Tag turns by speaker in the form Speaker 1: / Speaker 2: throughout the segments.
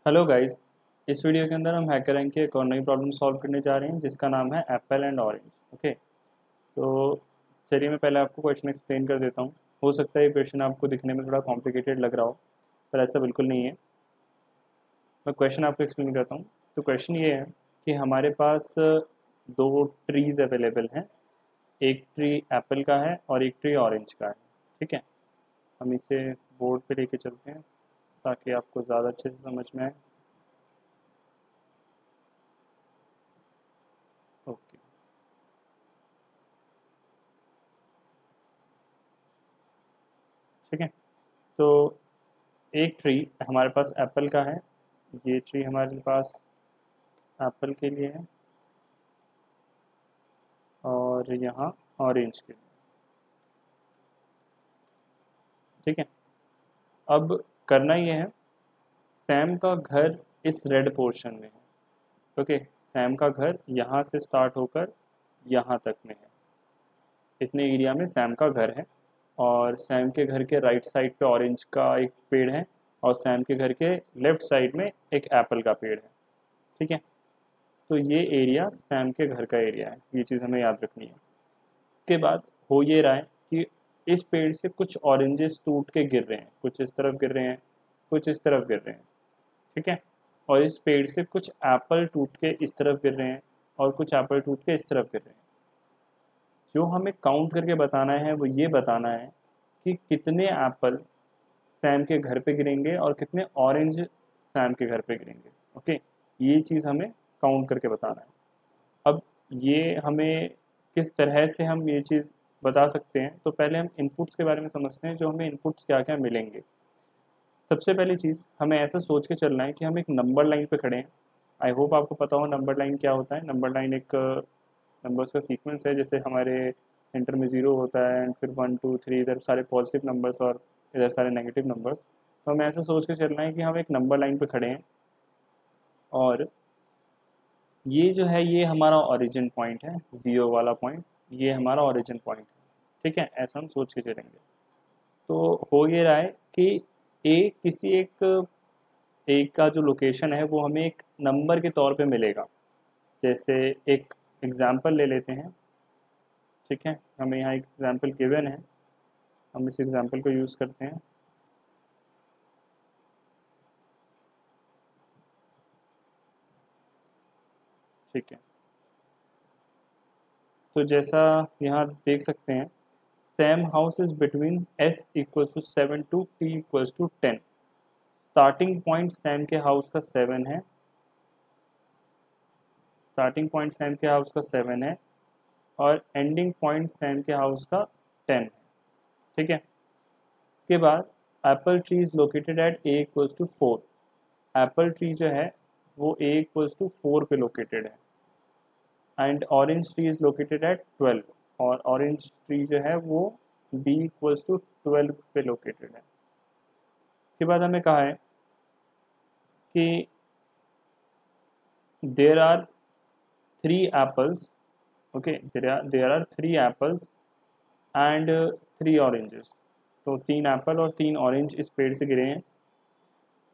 Speaker 1: Hello guys. इस video के अंदर हम हैकर रैंक की एक और नई प्रॉब्लम सॉल्व करने जा रहे हैं जिसका नाम है एप्पल एंड ऑरेंज। ओके, तो चलिए मैं पहले आपको क्वेश्चन एक्सप्लेन कर देता हूँ। हो सकता है ये क्वेश्चन आपको दिखने में थोड़ा कॉम्प्लिकेटेड लग रहा हो, पर ऐसा बिल्कुल नहीं है। मैं क्वेश्चन आपको एक्सप्लेन करता हूँ। तो क्वेश्चन ये है कि हमारे पास दो ट्रीज़ अवेलेबल हैं। एक ट्री एप्पल का है और एक ट्री ऑरेंज का है। ठीक है, हम इसे बोर्ड पे लेके चलते हैं ताकि आपको ज़्यादा अच्छे से समझ में आए। ओके, ठीक है। तो एक ट्री हमारे पास एप्पल का है। ये ट्री हमारे पास एप्पल के लिए है और यहाँ ऑरेंज के लिए। ठीक है, अब करना ये है, सैम का घर इस रेड पोर्शन में है। ओके, सैम का घर यहाँ से स्टार्ट होकर यहाँ तक में है। इतने एरिया में सैम का घर है और सैम के घर के राइट साइड पे ऑरेंज का एक पेड़ है और सैम के घर के लेफ्ट साइड में एक एप्पल का पेड़ है। ठीक है, तो ये एरिया सैम के घर का एरिया है। ये चीज़ हमें याद रखनी है। इसके बाद हो ये रहा है कि इस पेड़ से कुछ ऑरेंजेस टूट के गिर रहे हैं, कुछ इस तरफ गिर रहे हैं, कुछ इस तरफ गिर रहे हैं। ठीक है, और इस पेड़ से कुछ एप्पल टूट के इस तरफ गिर रहे हैं और कुछ एप्पल टूट के इस तरफ गिर रहे हैं। जो हमें काउंट करके बताना है वो ये बताना है कि कितने एप्पल सैम के घर पे गिरेंगे और कितने ऑरेंज सैम के घर पे गिरेंगे। ओके, ये चीज़ हमें काउंट करके बताना है। अब ये हमें किस तरह से हम ये चीज़ बता सकते हैं, तो पहले हम इनपुट्स के बारे में समझते हैं। जो हमें इनपुट्स क्या क्या मिलेंगे। सबसे पहली चीज़ हमें ऐसा सोच के चलना है कि हम एक नंबर लाइन पे खड़े हैं। आई होप आपको पता हो नंबर लाइन क्या होता है। नंबर लाइन एक नंबर्स का सीक्वेंस है। जैसे हमारे सेंटर में ज़ीरो होता है एंड फिर वन टू थ्री, इधर सारे पॉजिटिव नंबर्स और इधर सारे नेगेटिव नंबर्स। तो हमें ऐसा सोच के चलना है कि हम एक नंबर लाइन पे खड़े हैं और ये जो है ये हमारा ओरिजिन पॉइंट है, ज़ीरो वाला पॉइंट। ये हमारा ओरिजिन पॉइंट है। ठीक है, ऐसा हम सोच के चलेंगे। तो हो ये रहा है कि ए किसी एक एक का जो लोकेशन है वो हमें एक नंबर के तौर पे मिलेगा। जैसे एक एग्जांपल ले लेते हैं। ठीक है, हमें यहाँ एक एग्जांपल गिवन है, हम इस एग्जांपल को यूज़ करते हैं। ठीक है, तो जैसा यहाँ देख सकते हैं, Sam house is between S equals to 7 to T equals to 10। Starting point Sam के हाउस का 7 है। स्टार्टिंग पॉइंट सैम के हाउस का 7 है और एंडिंग पॉइंट सैम के हाउस का 10 है। ठीक है, इसके बाद apple tree is located at A equals to 4। Apple tree जो है वो ए इक्वल्स टू 4 पे लोकेटेड है and orange tree is located eight 12। और ऑरेंज ट्री जो है वो बी इक्वल्स टू 12 पे लोकेटेड है। इसके बाद हमें कहा है कि there are 3 apples. Okay, there are 3 apples and 3 oranges. तो 3 एप्पल और 3 ऑरेंज इस पेड़ से गिरे हैं।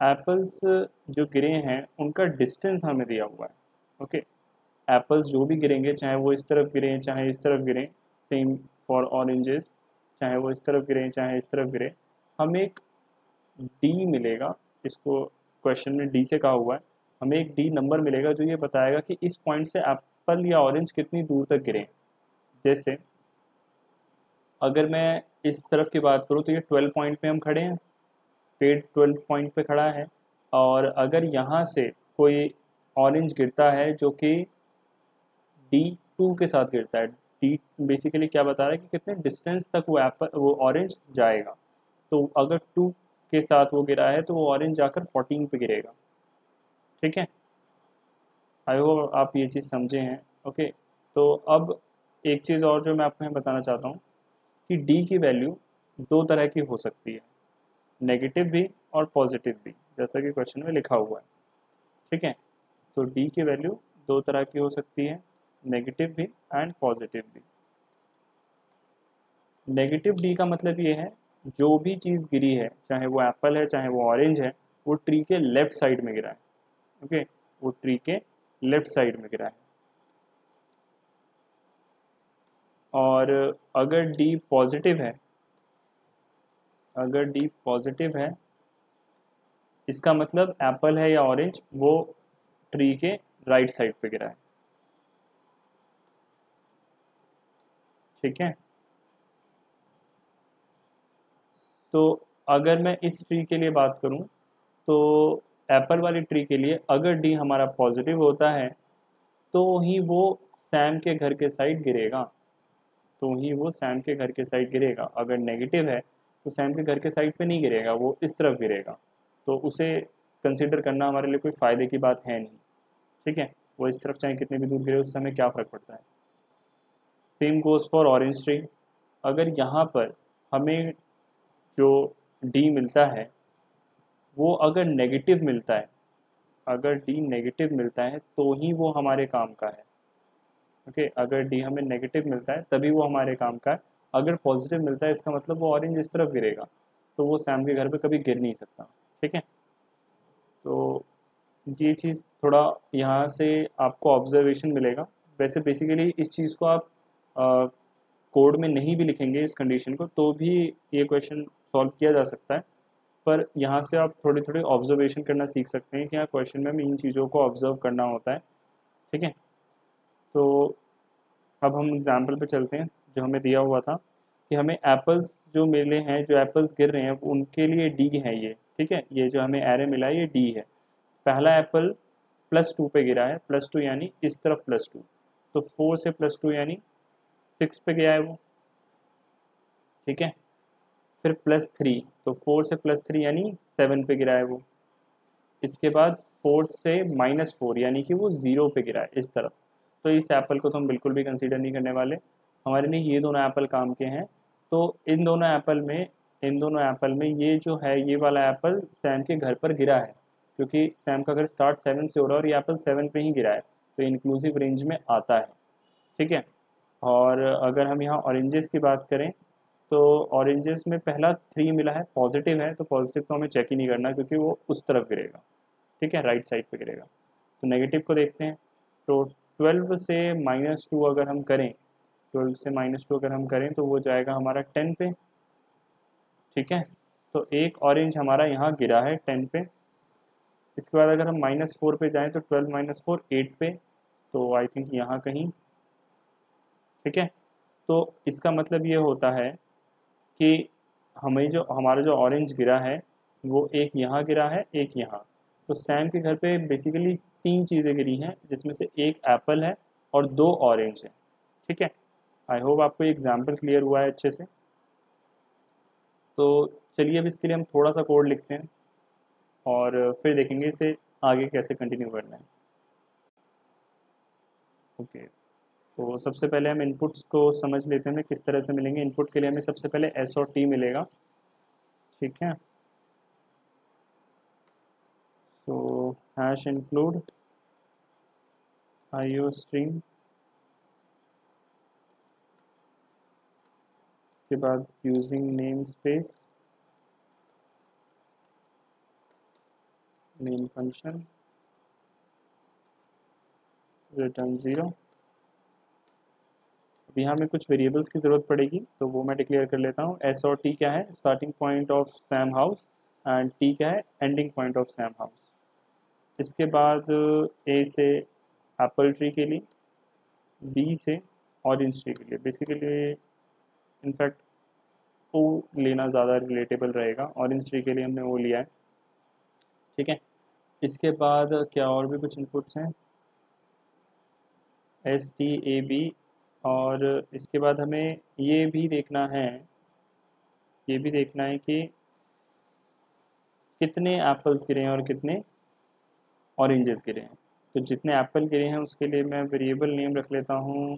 Speaker 1: एप्पल्स जो गिरे हैं उनका डिस्टेंस हमें दिया हुआ है। ओके, एप्पल्स जो भी गिरेंगे, चाहे वो इस तरफ गिरें चाहे इस तरफ गिरें, सेम फॉर ऑरेंजेस, चाहे वो इस तरफ गिरें चाहे इस तरफ गिरें, हमें एक डी मिलेगा। इसको क्वेश्चन में डी से कहा हुआ है। हमें एक डी नंबर मिलेगा जो ये बताएगा कि इस पॉइंट से एप्पल या ऑरेंज कितनी दूर तक गिरे। जैसे अगर मैं इस तरफ की बात करूँ तो ये 12 पॉइंट पे हम खड़े हैं, पेड़ 12 पॉइंट पे खड़ा है। और अगर यहाँ से कोई ऑरेंज गिरता है जो कि D2 के साथ गिरता है। डी बेसिकली क्या बता रहा है कि कितने डिस्टेंस तक वो ऑरेंज जाएगा। तो अगर 2 के साथ वो गिरा है तो वो ऑरेंज जाकर 14 पे गिरेगा। ठीक है, आई होप आप ये चीज़ समझे हैं। ओके, तो अब एक चीज़ और जो मैं आपको यहाँ बताना चाहता हूँ कि डी की वैल्यू दो तरह की हो सकती है, नेगेटिव भी और पॉजिटिव भी, जैसा कि क्वेश्चन में लिखा हुआ है। ठीक है, तो डी की वैल्यू दो तरह की हो सकती है, नेगेटिव भी एंड पॉजिटिव भी। नेगेटिव डी का मतलब ये है जो भी चीज़ गिरी है, चाहे वो एप्पल है चाहे वो ऑरेंज है, वो ट्री के लेफ्ट साइड में गिरा है। ओके, वो ट्री के लेफ्ट साइड में गिरा है। और अगर डी पॉजिटिव है, अगर डी पॉजिटिव है, इसका मतलब एप्पल है या ऑरेंज वो ट्री के राइट साइड पे गिरा है। ठीक है, तो अगर मैं इस ट्री के लिए बात करूं तो एप्पल वाली ट्री के लिए अगर डी हमारा पॉजिटिव होता है तो ही वो सैम के घर के साइड गिरेगा, तो ही वो सैम के घर के साइड गिरेगा। अगर नेगेटिव है तो सैम के घर के साइड पे नहीं गिरेगा, वो इस तरफ गिरेगा, तो उसे कंसिडर करना हमारे लिए कोई फ़ायदे की बात है नहीं। ठीक है, वो इस तरफ चाहे कितने भी दूर गिरे उससे हमें क्या फ़र्क पड़ता है। Same goes for orange tree. अगर यहाँ पर हमें जो डी मिलता है वो अगर नेगेटिव मिलता है, अगर डी नेगेटिव मिलता है तो ही वो हमारे काम का है। ओके, अगर डी हमें नेगेटिव मिलता है तभी वो हमारे काम का है। अगर पॉजिटिव मिलता है इसका मतलब वो ऑरेंज इस तरफ गिरेगा, तो वो सैम के घर पे कभी गिर नहीं सकता। ठीक है, तो ये चीज़ थोड़ा यहाँ से आपको ऑब्जर्वेशन मिलेगा। वैसे बेसिकली इस चीज़ को आप कोड में नहीं भी लिखेंगे इस कंडीशन को तो भी ये क्वेश्चन सॉल्व किया जा सकता है, पर यहाँ से आप थोड़ी थोड़ी ऑब्जर्वेशन करना सीख सकते हैं कि यहाँ क्वेश्चन में हमें इन चीज़ों को ऑब्जर्व करना होता है। ठीक है, तो अब हम एग्जाम्पल पे चलते हैं जो हमें दिया हुआ था कि हमें एप्पल्स जो मिले हैं, जो एप्पल्स गिर रहे हैं उनके लिए डी है ये। ठीक है, ये जो हमें एरे मिला है ये डी है। पहला एप्पल +2 पे गिरा है, +2 यानी इस तरफ +2, तो 4 से +2 यानी 6 पे गया है वो। ठीक है, फिर +3, तो 4 से +3 यानी 7 पे गिरा है वो। इसके बाद 4 से -4 यानी कि वो 0 पे गिरा है इस तरफ, तो इस एप्पल को तो हम बिल्कुल भी कंसीडर नहीं करने वाले। हमारे लिए ये दोनों एप्पल काम के हैं, तो इन दोनों एप्पल में ये जो है ये वाला एप्पल सैम के घर पर गिरा है, क्योंकि सैम का घर स्टार्ट 7 से हो रहा है और ये एप्पल 7 पे ही गिरा है, तो इंक्लूसिव रेंज में आता है। ठीक है, और अगर हम यहाँ ऑरेंजेस की बात करें तो ऑरेंजेस में पहला 3 मिला है, पॉजिटिव है, तो पॉजिटिव तो हमें चेक ही नहीं करना क्योंकि वो उस तरफ गिरेगा। ठीक है, राइट साइड पे गिरेगा। तो नेगेटिव को देखते हैं, तो 12 से -2 अगर हम करें, 12 से -2 अगर हम करें तो वो जाएगा हमारा 10 पे। ठीक है, तो एक ऑरेंज हमारा यहाँ गिरा है 10 पे। इसके बाद अगर हम -4 पे जाएं तो 12 - 4 8 पे, तो आई थिंक यहाँ कहीं। ठीक है, तो इसका मतलब ये होता है कि हमें जो हमारा जो ऑरेंज गिरा है वो एक यहाँ गिरा है, एक यहाँ। तो सैम के घर पे बेसिकली 3 चीज़ें गिरी हैं जिसमें से एक एप्पल है और 2 ऑरेंज है। ठीक है, आई होप आपको एग्जाम्पल क्लियर हुआ है अच्छे से। तो चलिए अब इसके लिए हम थोड़ा सा कोड लिखते हैं और फिर देखेंगे इसे आगे कैसे कंटिन्यू करना है। ओके, तो सबसे पहले हम इनपुट्स को समझ लेते हैं किस तरह से मिलेंगे। इनपुट के लिए हमें सबसे पहले एस और टी मिलेगा। ठीक है, तो हैश इंक्लूड IO स्ट्रीम, उसके बाद using name space main function return 0। अब यहाँ में कुछ वेरिएबल्स की ज़रूरत पड़ेगी तो वो मैं डिक्लेयर कर लेता हूँ। एस और टी क्या है, starting point of Sam house, and T क्या है, ending point of Sam house. इसके बाद ए से एप्पल ट्री के लिए, बी से ऑरेंज ट्री के लिए। बेसिकली इनफैक्ट ओ लेना ज़्यादा रिलेटेबल रहेगा, ऑरेंज ट्री के लिए हमने ओ लिया है। ठीक है, इसके बाद क्या और भी कुछ इनपुट्स हैं, STAB, और इसके बाद हमें ये भी देखना है कि कितने एप्पल्स गिरे हैं और कितने ऑरेंजेस गिरे हैं। तो जितने एप्पल गिरे हैं उसके लिए मैं वेरिएबल नेम रख लेता हूँ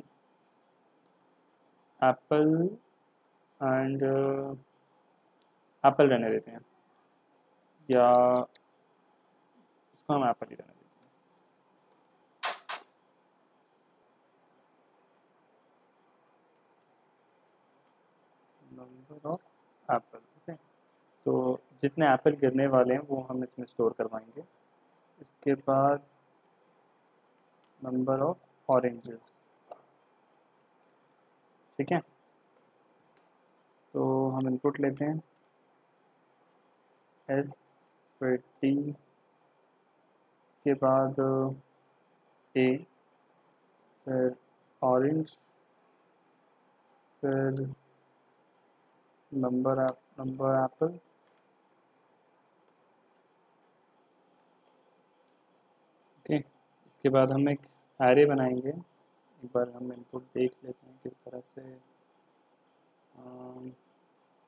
Speaker 1: एप्पल, एंड एप्पल रहने देते हैं, या इसको हम एप्पल ही रहने देते हैं, नंबर ऑफ एप्पल। ठीक है, तो जितने एप्पल गिरने वाले हैं वो हम इसमें स्टोर करवाएंगे। इसके बाद नंबर ऑफ ऑरेंजेस, ठीक है। तो हम इनपुट लेते हैं S50, इसके बाद A, फिर ऑरेंज, फिर नंबर एप्पल, ओके। इसके बाद हम एक एरे बनाएंगे। एक बार हम इनपुट देख लेते हैं किस तरह से।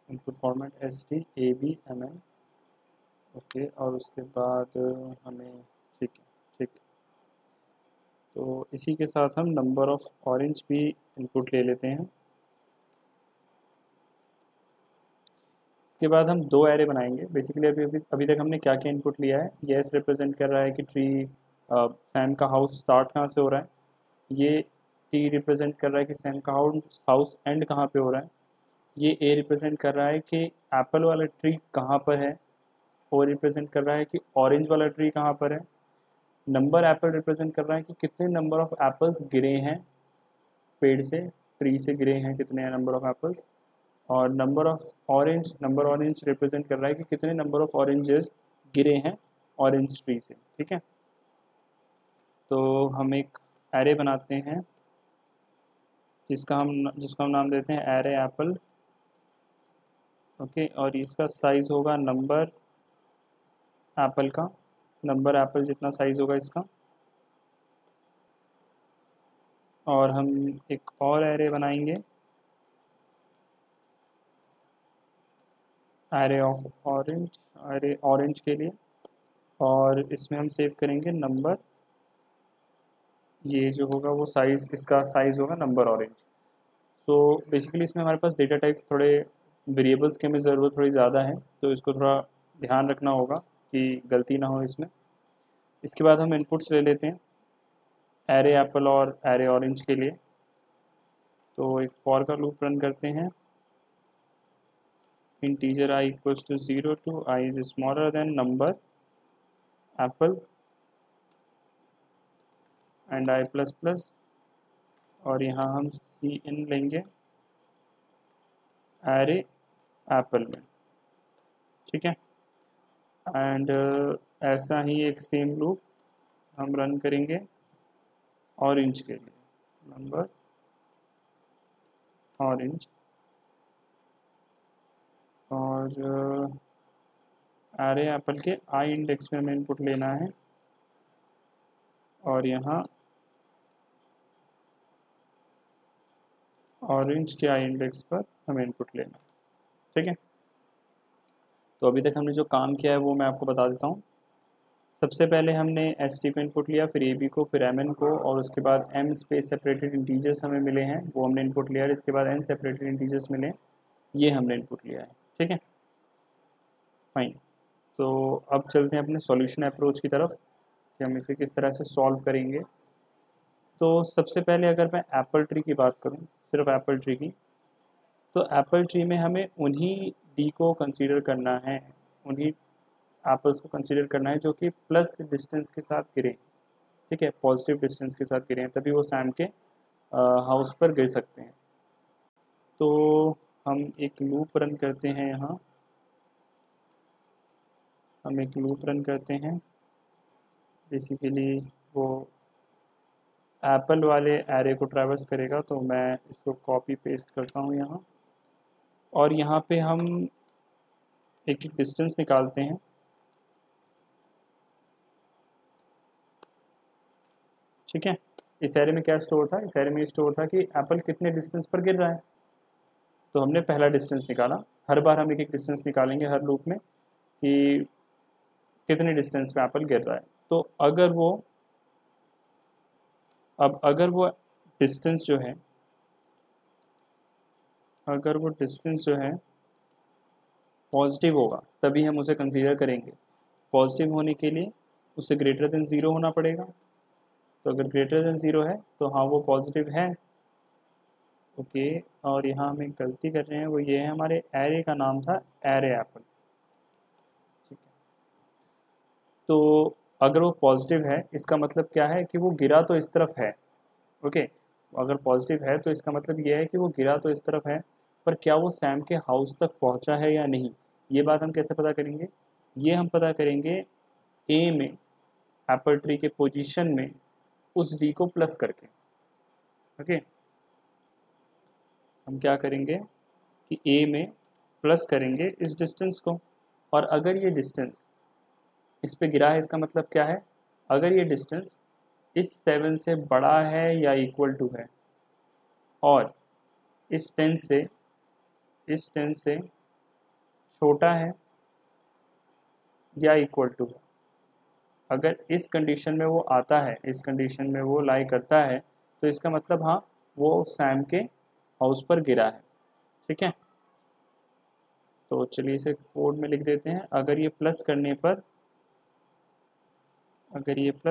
Speaker 1: Input format STABMN, okay. और उसके बाद हमें, ठीक है, ठीक है। तो इसी के साथ हम नंबर ऑफ ऑरेंज भी इनपुट ले लेते हैं। इसके बाद हम दो एरे बनाएंगे। बेसिकली अभी तक हमने क्या क्या इनपुट लिया है। ये एस रिप्रेजेंट कर रहा है कि ट्री सैम का हाउस स्टार्ट कहाँ से हो रहा है। ये टी रिप्रेजेंट कर रहा है कि सैम का हाउस एंड कहाँ पे हो रहा है। ये ए रिप्रेजेंट कर रहा है कि एप्पल वाला ट्री कहाँ पर है। ओ रिप्रेजेंट कर रहा है कि ऑरेंज वाला ट्री कहाँ पर है। नंबर एप्पल रिप्रेजेंट कर रहा है कि कितने नंबर ऑफ एप्पल्स गिरे हैं पेड़ से, ट्री से गिरे हैं कितने नंबर ऑफ एप्पल्स। और नंबर ऑरेंज रिप्रेजेंट कर रहा है कि कितने नंबर ऑफ ऑरेंजेस गिरे हैं ऑरेंज ट्री से, ठीक है। तो हम एक एरे बनाते हैं जिसका हम नाम देते हैं एरे एप्पल, ओके। और इसका साइज होगा नंबर एप्पल जितना साइज होगा इसका। और हम एक और एरे बनाएंगे, एरे ऑरेंज के लिए। और इसमें हम सेव करेंगे नंबर, ये जो होगा वो साइज़, इसका साइज़ होगा नंबर ऑरेंज। तो बेसिकली इसमें हमारे पास डेटा टाइप थोड़े वेरिएबल्स की हमें ज़रूरत थोड़ी ज़्यादा है, तो इसको थोड़ा ध्यान रखना होगा कि गलती ना हो इसमें। इसके बाद हम इनपुट्स ले लेते हैं एरे एप्पल और एरे ऑरेंज के लिए। तो एक फॉर का लूप रन करते हैं। Integer I equals to 0 to I is smaller than number apple and I plus plus. और यहाँ हम Cin लेंगे एरे एप्पल में, ठीक है। एंड ऐसा ही एक सेम लूप हम रन करेंगे ऑरेंज के लिए, नंबर ऑरेंज। और एरे एप्पल के आई इंडेक्स में हमें इनपुट लेना है और यहाँ ऑरेंज के आई इंडेक्स पर हमें इनपुट लेना है, ठीक है। तो अभी तक हमने जो काम किया है वो मैं आपको बता देता हूँ। सबसे पहले हमने एस टी को इनपुट लिया, फिर ए बी को, फिर एम एन को, और उसके बाद एम स्पेस सेपरेटेड इंटीजर्स हमें मिले हैं वो हमने इनपुट लिया है। इसके बाद एन सेपरेटेड इंटीजर्स मिले, ये हमने इनपुट लिया है, ठीक है, फाइन। तो अब चलते हैं अपने सॉल्यूशन अप्रोच की तरफ कि हम इसे किस तरह से सॉल्व करेंगे। तो सबसे पहले अगर मैं एप्पल ट्री की बात करूँ, सिर्फ एप्पल ट्री की, तो एप्पल ट्री में हमें उन्हीं डी को कंसीडर करना है, उन्हीं एप्पल्स को कंसीडर करना है जो कि प्लस डिस्टेंस के साथ गिरे, ठीक है, पॉजिटिव डिस्टेंस के साथ गिरे हैं, तभी वो सैम के हाउस पर गिर सकते हैं। तो हम एक लूप रन करते हैं यहाँ, बेसिकली वो एप्पल वाले एरे को ट्रैवर्स करेगा। तो मैं इसको कॉपी पेस्ट करता हूँ यहाँ, और यहाँ पे हम एक डिस्टेंस निकालते हैं, ठीक है। इस एरे में क्या स्टोर था, इस एरे में स्टोर था कि एप्पल कितने डिस्टेंस पर गिर रहा है। तो हमने पहला डिस्टेंस निकाला। हर बार हम एक एक डिस्टेंस निकालेंगे हर लूप में कि कितने डिस्टेंस पे एप्पल गिर रहा है। तो अगर वो डिस्टेंस जो है पॉजिटिव होगा तभी हम उसे कंसीडर करेंगे। पॉजिटिव होने के लिए उससे ग्रेटर देन ज़ीरो होना पड़ेगा। तो अगर ग्रेटर देन ज़ीरो है तो हाँ वो पॉजिटिव है, ओके। और यहाँ हम एक गलती कर रहे हैं, वो ये है, हमारे एरे का नाम था एरे एप्पल, तो अगर वो पॉजिटिव है इसका मतलब क्या है कि वो गिरा तो इस तरफ है। ओके, अगर पॉजिटिव है तो इसका मतलब ये है कि वो गिरा तो इस तरफ है, पर क्या वो सैम के हाउस तक पहुंचा है या नहीं, ये बात हम कैसे पता करेंगे? ये हम पता करेंगे ए में, एप्पल ट्री के पोजीशन में उस डी को प्लस करके। ओके, हम क्या करेंगे कि ए में प्लस करेंगे इस डिस्टेंस को, और अगर ये डिस्टेंस इस पे गिरा है इसका मतलब क्या है? अगर ये डिस्टेंस इस 7 से बड़ा है या इक्वल टू है, और इस 10 से छोटा है या इक्वल टू है, अगर इस कंडीशन में वो आता है, इस कंडीशन में वो लाई करता है, तो इसका मतलब हाँ वो सैम के हाउस पर गिरा है। ठीक है, तो चलिए इसे कोड में लिख देते हैं। अगर ये प्लस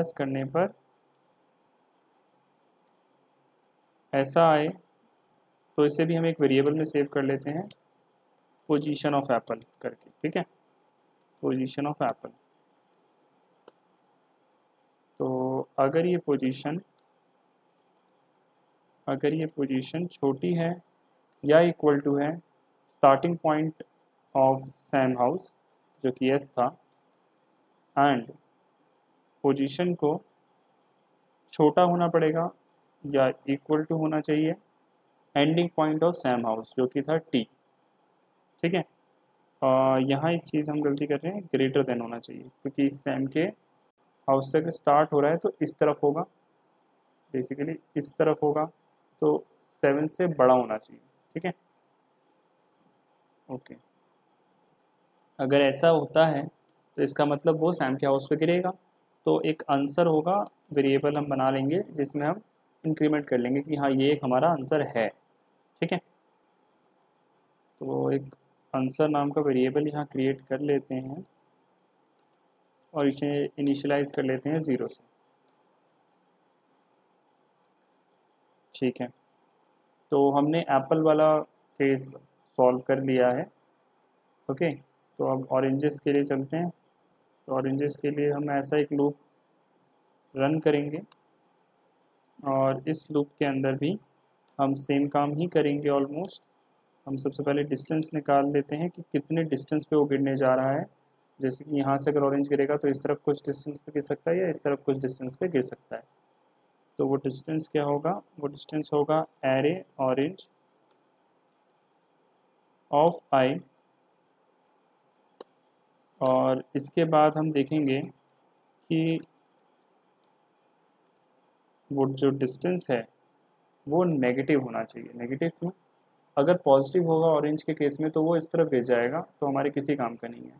Speaker 1: करने पर ऐसा आए तो इसे भी हम एक वेरिएबल में सेव कर लेते हैं, पोजीशन ऑफ एप्पल करके। ठीक है, पोजीशन ऑफ एप्पल। तो अगर ये पोजीशन छोटी है या इक्वल टू है starting point of Sam house जो कि एस था, एंड पोजीशन को छोटा होना पड़ेगा या इक्वल टू होना चाहिए ending point of Sam house जो कि था टी। ठीक है, यहाँ एक चीज़ हम गलती कर रहे हैं, ग्रेटर देन होना चाहिए, क्योंकि सैम के हाउस से स्टार्ट हो रहा है तो इस तरफ होगा, बेसिकली इस तरफ होगा, तो 7 से बड़ा होना चाहिए। ठीक है, ओके, अगर ऐसा होता है तो इसका मतलब वो सैम के हाउस पे गिरेगा। तो एक आंसर होगा, वेरिएबल हम बना लेंगे जिसमें हम इंक्रीमेंट कर लेंगे कि हाँ ये एक हमारा आंसर है। ठीक है, तो एक आंसर नाम का वेरिएबल यहाँ क्रिएट कर लेते हैं और इसे इनिशियलाइज कर लेते हैं 0 से। ठीक है, तो हमने एप्पल वाला केस सॉल्व कर लिया है। ओके, तो अब ऑरेंजेस के लिए चलते हैं। तो ऑरेंजेस के लिए हम ऐसा एक लूप रन करेंगे और इस लूप के अंदर भी हम सेम काम ही करेंगे ऑलमोस्ट। हम सबसे पहले डिस्टेंस निकाल लेते हैं कि कितने डिस्टेंस पे वो गिरने जा रहा है। जैसे कि यहाँ से अगर ऑरेंज गिरेगा तो इस तरफ कुछ डिस्टेंस पे गिर सकता है या इस तरफ कुछ डिस्टेंस पे गिर सकता है। तो वो डिस्टेंस क्या होगा? वो डिस्टेंस होगा एरे ऑरेंज ऑफ आई, और इसके बाद हम देखेंगे कि वो जो डिस्टेंस है वो नेगेटिव होना चाहिए। नेगेटिव क्यों? अगर पॉजिटिव होगा ऑरेंज के केस में तो वो इस तरफ गिर जाएगा, तो हमारे किसी काम का नहीं है।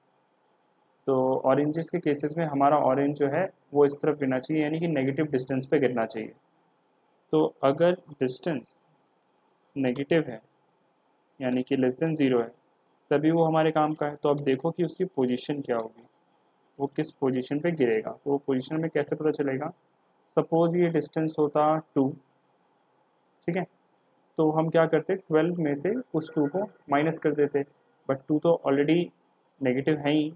Speaker 1: तो ऑरेंजेस के केसेस में हमारा ऑरेंज जो है वो इस तरफ गिरना चाहिए, यानी कि नेगेटिव डिस्टेंस पे गिरना चाहिए। तो अगर डिस्टेंस नेगेटिव है यानी कि लेस देन 0 है, तभी वो हमारे काम का है। तो अब देखो कि उसकी पोजीशन क्या होगी, वो किस पोजीशन पे गिरेगा। तो वो पोजीशन में कैसे पता चलेगा? सपोज ये डिस्टेंस होता 2, ठीक है, तो हम क्या करते, 12 में से उस 2 को माइनस कर देते, बट 2 तो ऑलरेडी नेगेटिव है ही,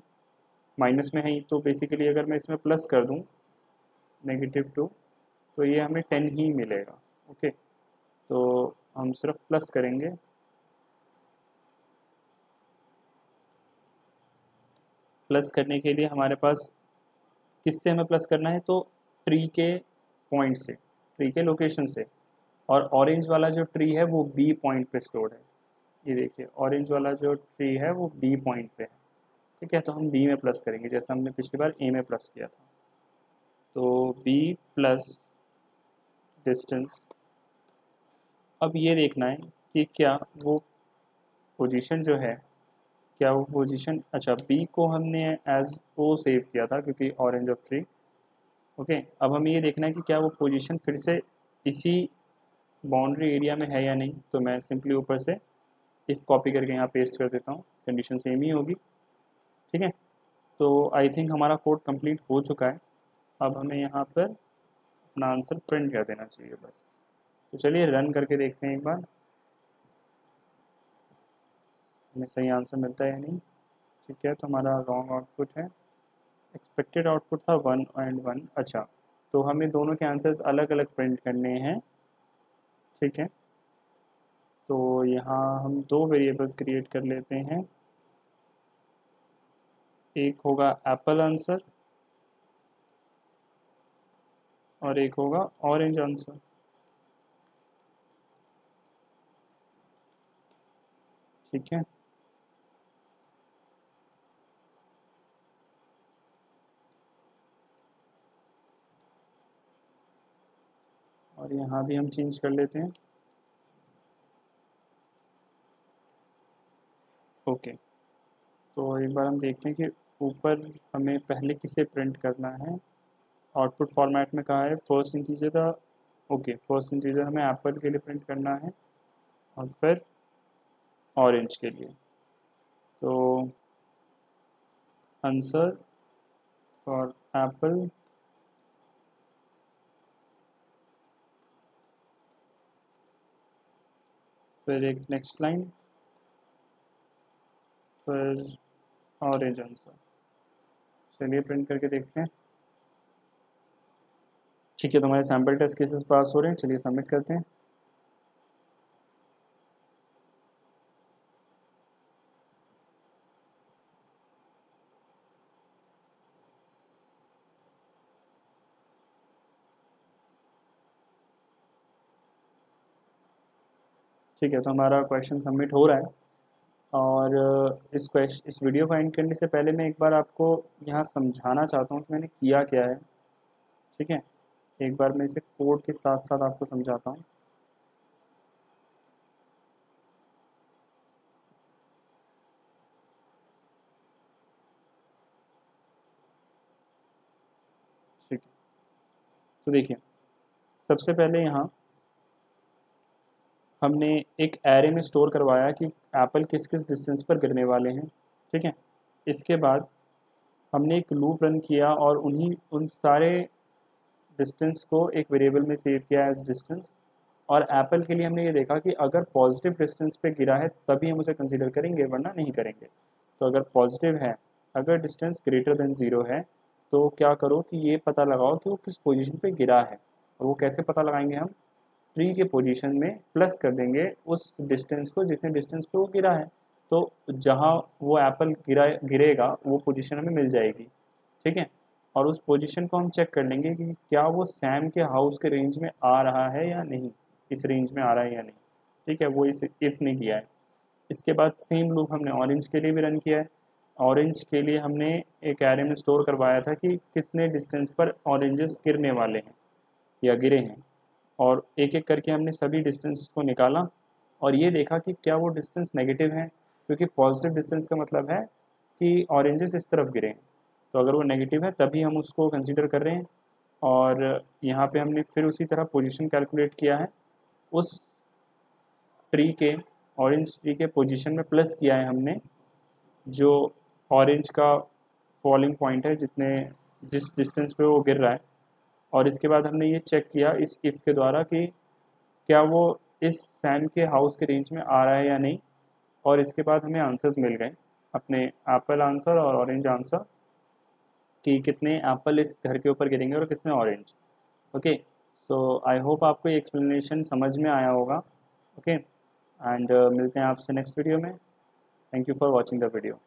Speaker 1: माइनस में है ही, तो बेसिकली अगर मैं इसमें प्लस कर दूं -2, तो ये हमें 10 ही मिलेगा। ओके, तो हम सिर्फ प्लस करेंगे, प्लस करने के लिए हमारे पास किससे हमें प्लस करना है? तो ट्री के पॉइंट से, ट्री के लोकेशन से, और ऑरेंज वाला जो ट्री है वो बी पॉइंट पे स्टोर्ड है। ये देखिए ऑरेंज वाला जो ट्री है वो बी पॉइंट पे है। ठीक है, तो हम बी में प्लस करेंगे जैसा हमने पिछली बार ए में प्लस किया था। तो बी प्लस डिस्टेंस। अब ये देखना है कि क्या वो पोजीशन जो है, क्या वो पोजीशन, अच्छा बी को हमने एज ओ सेव किया था क्योंकि ऑरेंज ऑफ ट्री। ओके, अब हमें ये देखना है कि क्या वो पोजीशन फिर से इसी बाउंड्री एरिया में है या नहीं। तो मैं सिंपली ऊपर से इफ कॉपी करके यहाँ पेस्ट कर देता हूँ, कंडीशन सेम ही होगी। ठीक है, तो आई थिंक हमारा कोड कंप्लीट हो चुका है। अब हमें यहाँ पर अपना आंसर प्रिंट कर देना चाहिए बस। तो चलिए रन करके देखते हैं एक बार हमें सही आंसर मिलता है या नहीं। ठीक है, तो हमारा रॉन्ग आउटपुट है, एक्सपेक्टेड आउटपुट था 1 एंड 1। अच्छा, तो हमें दोनों के आंसर्स अलग अलग प्रिंट करने हैं, ठीक है। तो यहाँ हम दो वेरिएबल्स क्रिएट कर लेते हैं, एक होगा एप्पल आंसर और एक होगा ऑरेंज आंसर, ठीक है। और यहाँ भी हम चेंज कर लेते हैं, ओके। तो एक बार हम देखते हैं कि ऊपर हमें पहले किसे प्रिंट करना है। आउटपुट फॉर्मेट में कहा है फर्स्ट इंटीजर था, ओके। फर्स्ट इंटीजर हमें एप्पल के लिए प्रिंट करना है और फिर ऑरेंज के लिए। तो आंसर फॉर एप्पल फिर एक नेक्स्ट लाइन, फिर ऑरेंज आंसर। चलिए प्रिंट करके देखते हैं। ठीक है, तो हमारे सैम्पल टेस्ट केसेस पास हो रहे हैं, चलिए सबमिट करते हैं। ठीक है, तो हमारा क्वेश्चन सबमिट हो रहा है। और इस वीडियो को एंड करने से पहले मैं एक बार आपको यहाँ समझाना चाहता हूँ कि मैंने किया क्या है, ठीक है। एक बार मैं इसे कोड के साथ साथ आपको समझाता हूँ। ठीक है, तो देखिए सबसे पहले यहाँ हमने एक एरे में स्टोर करवाया कि एप्पल किस किस डिस्टेंस पर गिरने वाले हैं, ठीक है। इसके बाद हमने एक लूप रन किया और उन सारे डिस्टेंस को एक वेरिएबल में सेव किया एज डिस्टेंस। और एप्पल के लिए हमने ये देखा कि अगर पॉजिटिव डिस्टेंस पे गिरा है तभी हम उसे कंसीडर करेंगे, वरना नहीं करेंगे। तो अगर पॉजिटिव है, अगर डिस्टेंस ग्रेटर देन 0 है, तो क्या करो कि ये पता लगाओ कि वो किस पोजीशन पे गिरा है। और वो कैसे पता लगाएंगे हम, ट्री के पोजीशन में प्लस कर देंगे उस डिस्टेंस को जितने डिस्टेंस पे वो गिरा है। तो जहाँ वो एप्पल गिरेगा वो पोजीशन हमें मिल जाएगी, ठीक है। और उस पोजीशन को हम चेक कर लेंगे कि क्या वो सैम के हाउस के रेंज में आ रहा है या नहीं, इस रेंज में आ रहा है या नहीं, ठीक है। वो इस इफ़ ने किया है। इसके बाद सेम लूप हमने ऑरेंज के लिए भी रन किया है। ऑरेंज के लिए हमने एक एरे में स्टोर करवाया था कि कितने डिस्टेंस पर ऑरेंजेस गिरने वाले हैं या गिरे हैं। और एक एक करके हमने सभी डिस्टेंस को निकाला और ये देखा कि क्या वो डिस्टेंस नेगेटिव है, क्योंकि पॉजिटिव डिस्टेंस का मतलब है कि ऑरेंजेस इस तरफ गिरे हैं। तो अगर वो नेगेटिव है तभी हम उसको कंसीडर कर रहे हैं। और यहाँ पे हमने फिर उसी तरह पोजीशन कैलकुलेट किया है, उस ट्री के ऑरेंज ट्री के पोजीशन में प्लस किया है हमने जो ऑरेंज का फॉलिंग पॉइंट है, जिस डिस्टेंस पे वो गिर रहा है। और इसके बाद हमने ये चेक किया इस इफ़ के द्वारा कि क्या वो इस सैम के हाउस के रेंज में आ रहा है या नहीं। और इसके बाद हमें आंसर्स मिल गए, अपने एप्पल आंसर और ऑरेंज आंसर, कि कितने एप्पल इस घर के ऊपर गिरेंगे और कितने orange, okay. So I hope आपको ये एक्सप्लेनेशन समझ में आया होगा, ओके। एंड मिलते हैं आपसे नेक्स्ट वीडियो में। Thank you for watching the video.